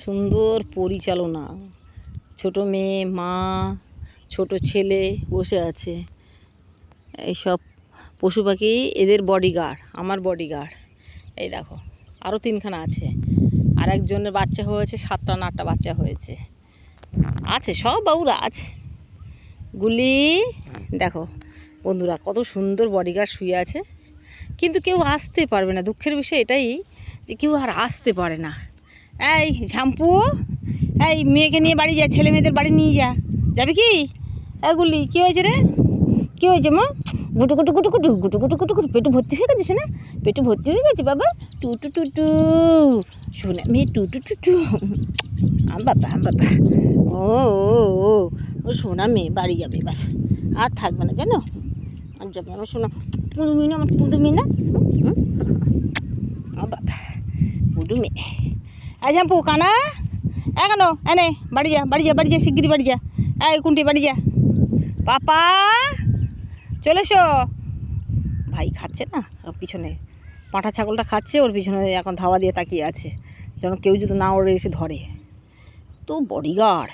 সুন্দর পরিচালনা। ছোট মেয়ে, মা, ছোট ছেলে বসে আছে। এইসব পশু পাখি এদের বডিগার্ড, আমার বডিগার্ড। এই দেখো আরও 3খানা আছে। আর একজনের বাচ্চা হয়েছে, 7টা না 8টা বাচ্চা হয়েছে। আছে সব বাবুরা আছে। গুলি দেখো বন্ধুরা, কত সুন্দর বডিগার্ড শুয়ে আছে, কিন্তু কেউ আসতে পারবে না। দুঃখের বিষয় এটাই যে কেউ আর আসতে পারে না। এই ঝাম্পু, এই মেয়েকে নিয়ে বাড়ি যা, ছেলে মেয়েদের বাড়ি নিয়ে যা। যাবি কি? গুলি কী হয়েছে রে? কী হয়েছে মা? গুটু গুটু গুটু গুটু গুটু গুটু গুটু গুটু পেটু ভর্তি হয়ে গেছে না? পেটু ভর্তি হয়ে গেছে বাবা। টু টু টু টু শোনা মেয়ে, টু টু টু টু। বাবা বাবা, ও ও ও শোনা মেয়ে বাড়ি যাবে এবার, আর থাকবে না জানো, আর যাবে আমার শোনা পুরুমি না, আমার পুরুমি না। বাবা পুরুমি। এই ঝাম্পু কানা, কেন এনে বাড়ি যা, বাড়ি যা, বাড়ি যা, শিগগিরি বাড়ি যা। এই কুন্টি বাড়ি যা। পাপা চলে এসো। ভাই খাচ্ছে না পিছনে, পাঁঠা ছাগলটা খাচ্ছে, ওর পিছনে এখন ধাওয়া দিয়ে তাকিয়ে আছে যেন কেউ যদি না ওরে এসে ধরে। তো বডিগার্ড